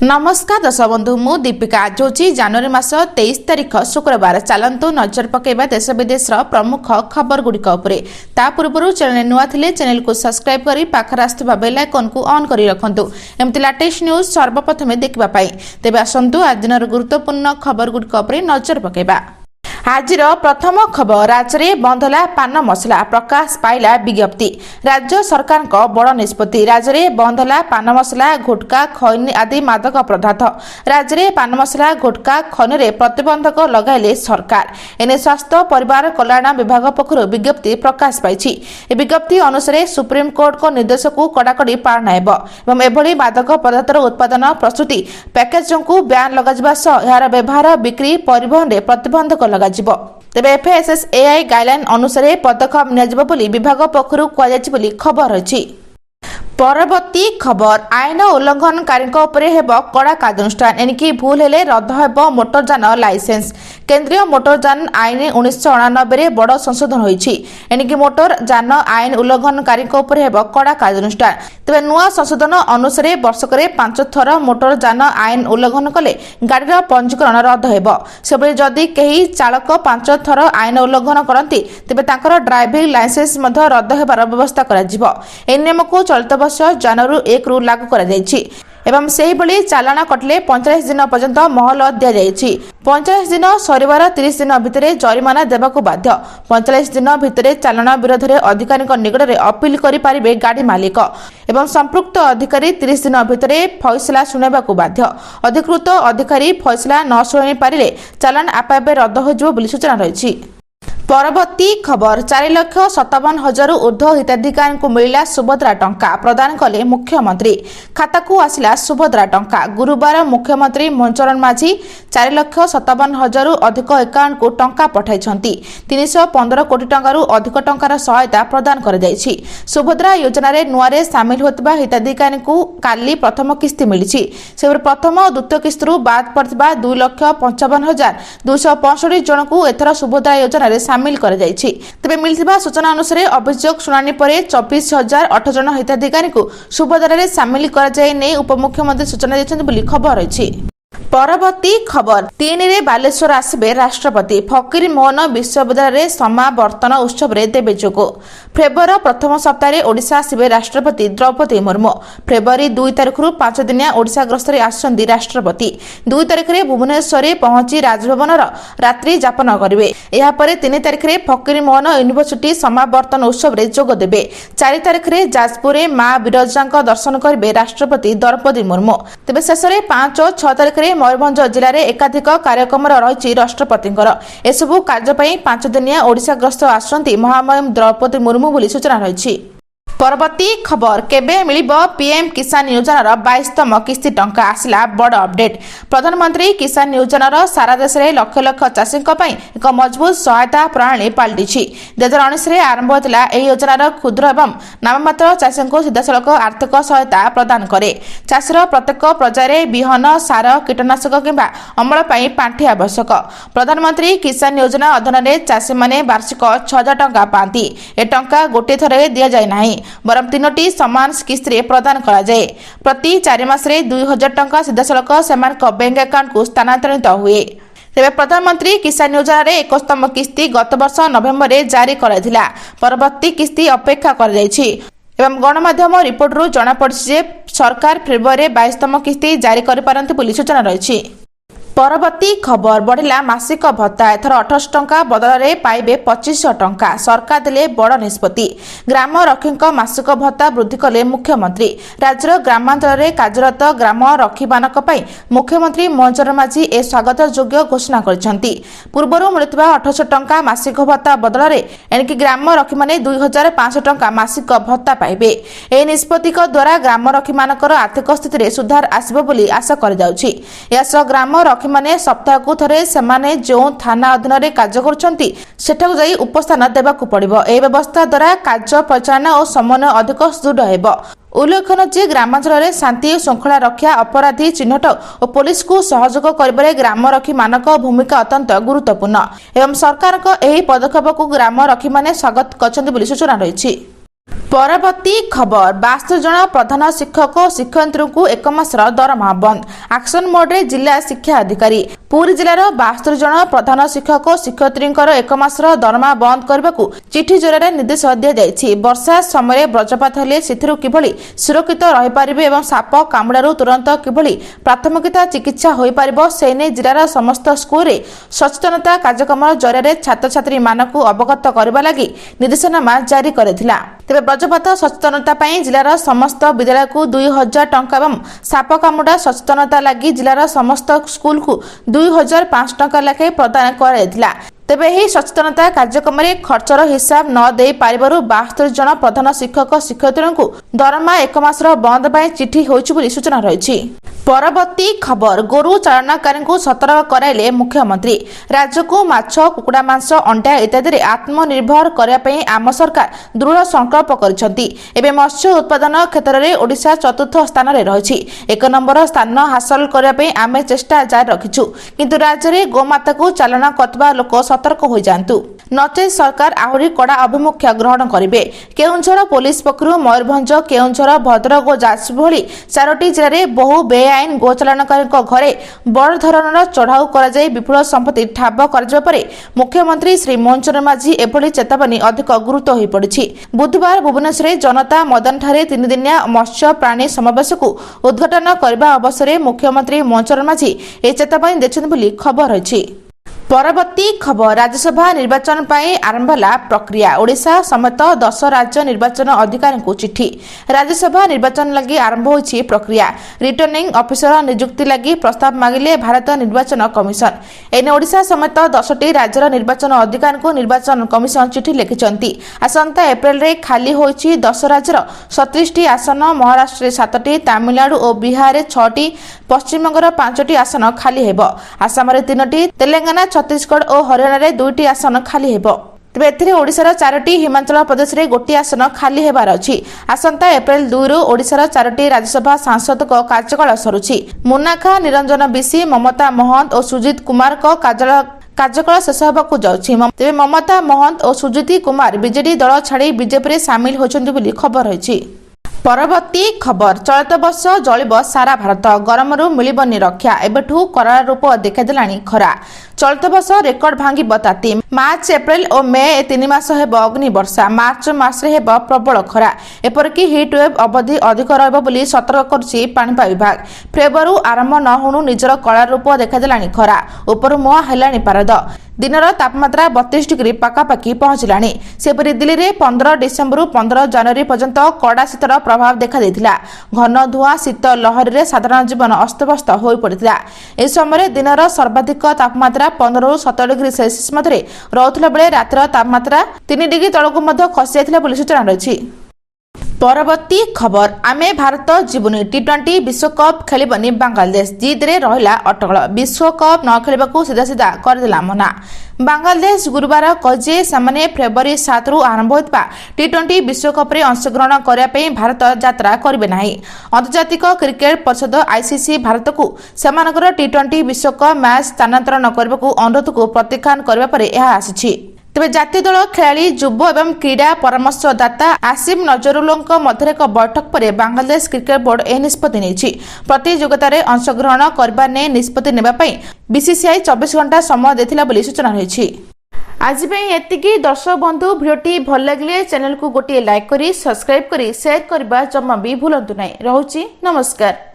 नमस्कार दर्शक बंधु मु दीपिका आज हूँ जनवरी मास 23 तारिख शुक्रवार। चलतु नजर पकेबा देश विदेश प्रमुख खबर गुड़िक ता पूर्व चैनल नुआ थिले चैनल को सब्सक्राइब करी पाखर आसुवा बेल आइकन को ऑन करी रखंतु एमती लेटेस्ट न्यूज सर्वप्रथमे देखिबा पाई। तेबे आसंतु आज दिनर गुरुत्वपूर्ण खबर गुड़िक नजर पकेबा। आज प्रथम खबर राज्य में बंद है पान मसला प्रकाश पाइला विज्ञप्ति। राज्य सरकार बड़ निष्पत्ति राज्य में बंद है पान मसला गुटखा खैनी आदि मादक पदार्थ। राज्य में पान मसला गुटखा खैनी में प्रतिबंधक लगाइले सरकार। एने स्वास्थ्य परिवार कल्याण विभाग पक्षर विज्ञप्ति प्रकाश पाई। विज्ञप्ति अनुसार सुप्रीमकोर्ट को निर्देश को कड़ाकड़ी पालन एवं एभली मादक पदार्थर उत्पादन प्रस्तुति पैकेजिंग को ब्यान लगा यार व्यवहार बिक्री परिवहन में प्रतिबंधक लगा। तेबे एफएसएसएआई गाइडलाइन अनुसार पदक्षेप निया विभाग पक्षर कहुई खबर रही। परवर्ती खबर आईन उल्लंघनकारी कड़ा कार्यानुष्ठान एणिकी भूल हेले रद्द हेब मोटरयान लाइसेंस। केंद्रीय मोटरयान आईन 1999 बड़ संशोधन होईछि। एणिकी मोटरयान आईन उल्लंघनकारी हेब कड़ा कार्यानुष्ठान। तेबे नुआ संशोधन अनुसार वर्षक 5 थर मोटरयान आईन उल्लंघन कले गाड़ीर पंजीकरण रद्द हेब। सेबळे जदि केही चालक 5 थर आईन उल्लंघन करती तेबे तांकर ड्राइविंग लाइसेंस मध्य रद्द हेबार व्यवस्था करा जिवो। ए नियम को चलित वर्ष जनवरी 1 रु लागू करा जायछि एवं सेही भली चालान कटले 45 दिन पर्यंत महल दिया जायछि। 45 दिन सरिवार 30 दिन भितर जरिमाना देबाकू बाध्य। 45 दिन भितर चालान विरोध में अधिकारी निकट में अपील करि पारिबे गाड़ी मालिक एवं संपृक्त अधिकारी 30 दिन भितर फैसला शुणाइबाकू बाध्य। अधिकृत अधिकारी फैसला न शुणाई पारिले चालान आपे रद्द हो जिवो बोली सूचना रही। परवर्ती खबर 4,57,000 ऊर्ध्व हिताधिकारी को मिला सुभद्रा टंका प्रदान कले मुख्यमंत्री। खाता को आसिला सुभद्रा टंका। गुरुवार मुख्यमंत्री मनचरण माझी 4,57,000 अधिक अकाउंट को टंका पठाई 315 कोटी टंकार अधिक टंकार सहायता प्रदान कर जायछि। सुभद्रा योजना रे नुआरे सामिल होतबा हिताधिकारी को काली प्रथम किस्ती मिली। से प्रथम और द्वितीय किस्ती बाद पड़ता 2,55,265 जन को एथर सुभद्रा योजना रे सामिल कर जायछि। तबे मिलथिबा सूचना अनुसार अभियोग शुणानी परे 24,008 जन हिताधिकारी को सुभद्रा रे सामिल कर जाय नै उपमुख्यमंत्री सूचना दैछन्ति बोली खबर रही। परवर्ती खबर 3 रे बालेश्वर आसबे राष्ट्रपति। फकीर मोहन विश्वविद्यालय समावर्तन उत्सव रे देबे जोग। फेब्रुआरी प्रथम सप्ताह ओडिशा आसबे राष्ट्रपति द्रौपदी मुर्मू। फेब्रुआरी 2 तारिख रु 5 दिनिया ओडिशा गस्तर आसछन्ति राष्ट्रपति। 2 तारिख रे भुवनेश्वर रे पहुंची राजभवन रात्रि यापन करिवे। एहा परे 3 तारिख रे फकीर मोहन यूनिवर्सिटी समावर्तन उत्सव रे जोग देबे। 4 तारिख रे जाजपुर रे मां बिरजांक दर्शन करिवे राष्ट्रपति द्रौपदी मुर्मू। तबे शेषरे 5 और 6 तारिख रे मयूरभंज जिले में एकाधिक कार्यक्रम रही राष्ट्रपतिंकर। एसबू कार्य 5 दिनिया ओडिशा गस्त आसुचंती महामहिम द्रौपदी मुर्मू बोली सूचना रही। परवर्ती खबर केबे मिलिबो पीएम किसान योजनार 22तम किस्ती टंका आसिला बड़ अपडेट। प्रधानमंत्री किसान योजनार सारा देश में लक्ष लक्ष चाषी एक मजबूत सहायता प्रणाली पलटिछि। 2019 आरंभ होता यह योजनार क्षुद्र एवं नाममात्र चाषी को सीधासलख आर्थिक सहायता प्रदान करे। चाषीर प्रत्येक पर्यायर बिहन सार कीटनाशक किंबा अमल पाई पांठि आवश्यक। प्रधानमंत्री किसान योजना अधीन चाषी माने वार्षिक 6,000 टंका पाती। ए टंका गोटे थरे दिया जाय नाही बरम 3टी समान किस्ती प्रदान करा जाए। प्रति 4 मासरे 2,000 टंका सीधासलख सेमानक बैंक अकाउंट को स्थानांतरित हुए। तेबे प्रधानमंत्री किसान योजना रे 21तम किस्ती गत वर्ष नवेम्बर रे जारी कराइथिला। परवर्ती किस्ती अपेक्षा कर जायछि एवं गणमाध्यम रिपोर्ट रु जना पड़छि जे सरकार फेब्रुआरी 22तम किस्ती जारी करि पारंती बोली सूचना रही। परवर्ती खबर बढ़िला मासिक भत्ता। एथर 28 टंका बदल में पाइबे 2500 टंका। सरकार देले बड़ निष्पत्ति। ग्राम रक्षी मासिक भत्ता वृद्धि कले मुख्यमंत्री। राज्यर ग्रामांचल में कार्यरत ग्राम रक्षी मानक मुख्यमंत्री मनचरण माझी ए स्वागत योग्य घोषणा करछन्ति। पूर्वरु मिलुथिबा 2800 टंका मासिक भत्ता बदल में एणिकी ग्राम रक्षी माने 2,500 टंका मासिक भत्ता पाइबे। ए निष्पत्ति द्वारा ग्राम रक्षी मानकर आर्थिक स्थिति में सुधार आसिबो बोली आशा कर जाउछि। यास ग्राम माने सप्ताह को थरे सेमाने जो थाना अधीन रे कार्य करछन्ती सेठाକୁ जाई उपस्थान देबाकू पड़िबो। ए व्यवस्था द्वारा कार्य परिचालना और समन्वय अधिक सुदृढ़ हेबो। उल्लेखन जे ग्रामांचल में शांति और श्रृंखला रक्षा अपराधी चिन्हट और पुलिस को सहयोग कर ग्राम रक्षी मानक भूमिका अत्यंत गुरुत्वपूर्ण एवं सरकार एही पदक्षेप को ग्राम रक्षी माने स्वागत करछन्ती बोली सूचना रही। ପରବର୍ତ୍ତୀ ଖବର 72 ଜଣ ପ୍ରଧାନ ଶିକ୍ଷକ ଓ ଶିକ୍ଷୟିତ୍ରୀଙ୍କୁ ଏକ ମାସର ଦରମା ବନ୍ଦ। ଆକ୍ସନ ମୋଡରେ ଜିଲ୍ଲା ଶିକ୍ଷା ଅଧିକାରୀ। ପୁରୀ ଜିଲ୍ଲାର 72 ଜଣ ପ୍ରଧାନ ଶିକ୍ଷକ ଓ ଶିକ୍ଷୟିତ୍ରୀଙ୍କର ଏକ ମାସର ଦରମା ବନ୍ଦ କରିବାକୁ ଚିଠି ଜରିଆରେ ନିର୍ଦ୍ଦେଶ ଦିଆଯାଇଛି। ବର୍ଷା ସମୟରେ ବଜ୍ରପାତ ହେଲେ ସେଥିରୁ କିଭଳି ସୁରକ୍ଷିତ ରହିପାରିବେ ଏବଂ ସାପ କାମୁଡ଼ାରୁ ତୁରନ୍ତ କିଭଳି ପ୍ରାଥମିକତା ଚିକିତ୍ସା ହୋଇପାରିବ ସେ ନେଇ ଜିଲ୍ଲାର ସମସ୍ତ ସ୍କୁଲରେ ସଚେତନତା କାର୍ଯ୍ୟକ୍ରମ ଜରିଆରେ ଛାତ୍ରଛାତ୍ରୀମାନଙ୍କୁ ଅବଗତ କରିବା ଲାଗି ନିର୍ଦ୍ଦେଶନାମା ଜାରି କରିଥିଲା। ତେବେ ବଜ୍ରପାତ ସଚେତନତା ପାଇଁ ଜିଲ୍ଲାର ସମସ୍ତ ବିଦ୍ୟାଳୟକୁ 2000 ଟଙ୍କା ଏବଂ ସାପ କାମୁଡ଼ା ସଚେତନତା ଲାଗି ଜିଲ୍ଲାର ସମସ୍ତ ସ୍କୁଲକୁ 2500 ଟଙ୍କା ଲେଖାଏଁ ପ୍ରଦାନ କରାଯାଇଥିଲା। ତେବେ ଏହି ସଚେତନତା କାର୍ଯ୍ୟକ୍ରମରେ ଖର୍ଚ୍ଚର ହିସାବ ନ ଦେଇ ପାରିବାରୁ 72 ଜଣ ପ୍ରଧାନ ଶିକ୍ଷକ ଶିକ୍ଷୟିତ୍ରୀଙ୍କୁ ଦରମା ଏକ ମାସର ବନ୍ଦ ପାଇଁ ଚିଠି ହୋଇଛି ବୋଲି ସୂଚନା ରହିଛି। ପରବର୍ତ୍ତୀ ଖବର ଗୋରୁ ଚାଳନାକାରୀଙ୍କୁ ସତର୍କ କରାଇଲେ ମୁଖ୍ୟମନ୍ତ୍ରୀ। ରାଜ୍ୟକୁ ମାଛ କୁକୁଡ଼ା ମାଂସ ଅଣ୍ଡା ଇତ୍ୟାଦିରେ ଆତ୍ମନିର୍ଭର କରିବା ପାଇଁ ଆମ ସରକାର ଦୃଢ଼ ସଂକଳ୍ପ କରିଛନ୍ତି। ଏବେ ମତ୍ସ୍ୟ ଉତ୍ପାଦନ କ୍ଷେତ୍ରରେ ଓଡ଼ିଶା ଚତୁର୍ଥ ସ୍ଥାନରେ ରହିଛି। 1 ନମ୍ବର ସ୍ଥାନ ହାସଲ କରିବା ପାଇଁ ଆମେ ଚେଷ୍ଟା ଜାରି ରଖିଛୁ। କିନ୍ତୁ ରାଜ୍ୟରେ ଗୋମାତାକୁ ଚାଳନା କରୁଥିବା ଲୋକ ସତର୍କ ହୋଇଯାଆନ୍ତୁ, ନଚେତ୍ ସରକାର ଆହୁରି କଡ଼ା ଅଭିମୁଖ୍ୟ ଗ୍ରହଣ କରିବେ। କେଉଁଝର ପୋଲିସ ପକ୍ଷରୁ ମୟୂରଭଞ୍ଜ, କେଉଁଝର, ଭଦ୍ରକ ଓ ଯାଜପୁର ଭଳି 4ଟି ଜିଲ୍ଲାରେ ବହୁ ବେଆଇନ ଗୋଚାଳନକାରୀଙ୍କ ଘରେ ବଡ଼ ଧରଣର ଚଢ଼ାଉ କରାଯାଇ ବିପୁଳ ସମ୍ପତ୍ତି ଠାବ କରାଯିବା ପରେ ମୁଖ୍ୟମନ୍ତ୍ରୀ ଶ୍ରୀ ମୋହନ ଚରଣ ମାଝୀ ଏଭଳି ଚେତାବନୀ ଅଧିକ ଗୁରୁତ୍ୱ ହୋଇପଡ଼ିଛି। ବୁଧବାର ଭୁବନେଶ୍ୱରରେ ଜନତା ମଇଦାନଠାରେ 3 ଦିନିଆ ମତ୍ସ୍ୟ ପ୍ରାଣୀ ସମାବେଶକୁ ଉଦ୍ଘାଟନ କରିବା ଅବସରରେ ମୁଖ୍ୟମନ୍ତ୍ରୀ ମୋହନ ଚରଣ ମାଝୀ ଏହି ଚେତାବନୀ ଦେଇଛନ୍ତି ବୋଲି ଖବର ରହିଛି। ପରବର୍ତ୍ତୀ ଖବର ରାଜ୍ୟସଭା ନିର୍ବାଚନ ପାଇଁ ଆରମ୍ଭ ହେଲା ପ୍ରକ୍ରିୟା। ଓଡ଼ିଶା ସମେତ 10 ରାଜ୍ୟ ନିର୍ବାଚନ ଅଧିକାରୀଙ୍କୁ ଚିଠି। ରାଜ୍ୟସଭା ନିର୍ବାଚନ ଲାଗି ଆରମ୍ଭ ହୋଇଛି ପ୍ରକ୍ରିୟା। ରିଟର୍ଣ୍ଣିଂ ଅଫିସର ନିଯୁକ୍ତି ଲାଗି ପ୍ରସ୍ତାବ ମାଗିଲେ ଭାରତ ନିର୍ବାଚନ କମିଶନ। ଏନେ ଓଡ଼ିଶା ସମେତ 10ଟି ରାଜ୍ୟର ନିର୍ବାଚନ ଅଧିକାରୀଙ୍କୁ ନିର୍ବାଚନ କମିଶନ ଚିଠି ଲେଖିଛନ୍ତି। ଆସନ୍ତା ଏପ୍ରିଲରେ ଖାଲି ହୋଇଛି 10 ରାଜ୍ୟର 37ଟି ଆସନ। ମହାରାଷ୍ଟ୍ରରେ 7ଟି, ତାମିଲନାଡୁ ଓ ବିହାରରେ 6ଟି, ପଶ୍ଚିମବଙ୍ଗର 5ଟି ଆସନ ଖାଲି ହେବ। ଆସାମରେ 3ଟି, ତେଲେଙ୍ଗାନା, ଛତିଶଗଡ଼ ଓ ହରିୟାଣାରେ 2ଟି ଆସନ ଖାଲି ହେବ। ତେବେ ଏଥିରେ ଓଡ଼ିଶାର 4ଟି, ହିମାଚଳ ପ୍ରଦେଶରେ 1 ଆସନ ଖାଲି ହେବାର ଅଛି। ଆସନ୍ତା ଏପ୍ରିଲ 2ରୁ ଓଡ଼ିଶାର 4ଟି ରାଜ୍ୟସଭା ସାଂସଦଙ୍କ କାର୍ଯ୍ୟକାଳ ସରୁଛି। ମୁନାଖା ନିରଞ୍ଜନ ବିଶି, ମମତା ମହନ୍ତ ଓ ସୁଜିତ କୁମାରଙ୍କ କାର୍ଯ୍ୟକାଳ ଶେଷ ହେବାକୁ ଯାଉଛି। ତେବେ ମମତା ମହନ୍ତ ଓ ସୁଜିତ କୁମାର ବିଜେଡି ଦଳ ଛାଡ଼ି ବିଜେପିରେ ସାମିଲ ହୋଇଛନ୍ତି ବୋଲି ଖବର ରହିଛି। ପରବର୍ତ୍ତୀ ଖବର ଚଳିତ ବର୍ଷ ଜଳିବ ସାରା ଭାରତ, ଗରମରୁ ମିଳିବନି ରକ୍ଷା। ଏବେଠୁ କରାଳ ରୂପ ଦେଖାଦେଲାଣି ଖରା। ଚଳିତ ବର୍ଷ ରେକର୍ଡ ଭାଙ୍ଗିବ ତାତି। ମାର୍ଚ୍ଚ, ଏପ୍ରିଲ ଓ ମେ 3 ମାସ ହେବ ଅଗ୍ନି ବର୍ଷା। ମାର୍ଚ୍ଚ ମାସରେ ହେବ ପ୍ରବଳ ଖରା। ଏପରିକି ହିଟ୍ ୱେଭ୍ ଅବଧି ଅଧିକ ରହିବ ବୋଲି ସତର୍କ କରୁଛି ପାଣିପାଗ ବିଭାଗ। ଫେବୃଆରୀରୁ ଆରମ୍ଭ ନ ହେଉଣୁ ନିଜର କଳା ରୂପ ଦେଖାଦେଲାଣି ଖରା। ଉପରୁ ମୁହାଁ ହେଲାଣି ପାରଦ। ଦିନର ତାପମାତ୍ରା 32 ଡିଗ୍ରୀ ପାଖାପାଖି ପହଞ୍ଚିଲାଣି। ସେପରି ଦିଲ୍ଲୀରେ 15 ଡିସେମ୍ବରରୁ 15 ଜାନୁଆରୀ ପର୍ଯ୍ୟନ୍ତ କଡ଼ା ଶୀତର ପ୍ରଭାବ ଦେଖାଦେଇଥିଲା। ଘନ ଧୂଆଁ ଶୀତ ଲହରୀରେ ସାଧାରଣ ଜୀବନ ଅସ୍ତବ୍ୟସ୍ତ ହୋଇପଡ଼ିଥିଲା। ଏହି ସମୟରେ ଦିନର ସର୍ବାଧିକ ତାପମାତ୍ରା 15ରୁ 17 ଡିଗ୍ରୀ ସେଲସିୟସ୍ ମଧ୍ୟରେ ରହୁଥିଲା ବେଳେ ରାତିର ତାପମାତ୍ରା 3 ଡିଗ୍ରୀ ତଳକୁ ମଧ୍ୟ ଖସିଯାଇଥିଲା ବୋଲି ସୂଚନା ରହିଛି। ପରବର୍ତ୍ତୀ ଖବର ଆମେ ଭାରତ ଯିବୁନି। T20 ବିଶ୍ୱକପ୍ ଖେଳିବନି ବାଂଲାଦେଶ। ଜିଦ୍ରେ ରହିଲା ଅଟକଳ। ବିଶ୍ୱକପ୍ ନ ଖେଳିବାକୁ ସିଧା କରିଦେଲା ମନା। ବାଂଲାଦେଶ ଗୁରୁବାର କହିଛି ସେମାନେ ଫେବୃଆରୀ 7ରୁ ଆରମ୍ଭ ହୋଇଥିବା T20 ବିଶ୍ୱକପ୍ରେ ଅଂଶଗ୍ରହଣ କରିବା ପାଇଁ ଭାରତ ଯାତ୍ରା କରିବେ ନାହିଁ। ଆନ୍ତର୍ଜାତିକ କ୍ରିକେଟ ପରିଷଦ ICC ଭାରତକୁ ସେମାନଙ୍କର T20 ବିଶ୍ୱକପ୍ ମ୍ୟାଚ୍ ସ୍ଥାନାନ୍ତରଣ କରିବାକୁ ଅନୁରୋଧକୁ ପ୍ରତ୍ୟାଖ୍ୟାନ କରିବା ପରେ ଏହା ଆସିଛି। ତେବେ ଜାତୀୟ ଦଳ ଖେଳାଳି, ଯୁବ ଏବଂ କ୍ରୀଡ଼ା ପରାମର୍ଶଦାତା ଆସିମ୍ ନଜରୁଲ୍ଲାଙ୍କ ମଧ୍ୟରେ ଏକ ବୈଠକ ପରେ ବାଂଲାଦେଶ କ୍ରିକେଟ ବୋର୍ଡ ଏହି ନିଷ୍ପତ୍ତି ନେଇଛି। ପ୍ରତିଯୋଗିତାରେ ଅଂଶଗ୍ରହଣ କରିବା ନେଇ ନିଷ୍ପତ୍ତି ନେବା ପାଇଁ BCCI 24 ଘଣ୍ଟା ସମୟ ଦେଇଥିଲା ବୋଲି ସୂଚନା ରହିଛି। ଆଜି ପାଇଁ ଏତିକି। ଦର୍ଶକ ବନ୍ଧୁ, ଭିଡ଼ିଓଟି ଭଲ ଲାଗିଲେ ଚ୍ୟାନେଲକୁ ଗୋଟିଏ ଲାଇକ୍ କରି ସବସ୍କ୍ରାଇବ୍ କରି ସେୟାର କରିବା ଜମା ବି ଭୁଲନ୍ତୁ ନାହିଁ। ରହୁଛି, ନମସ୍କାର।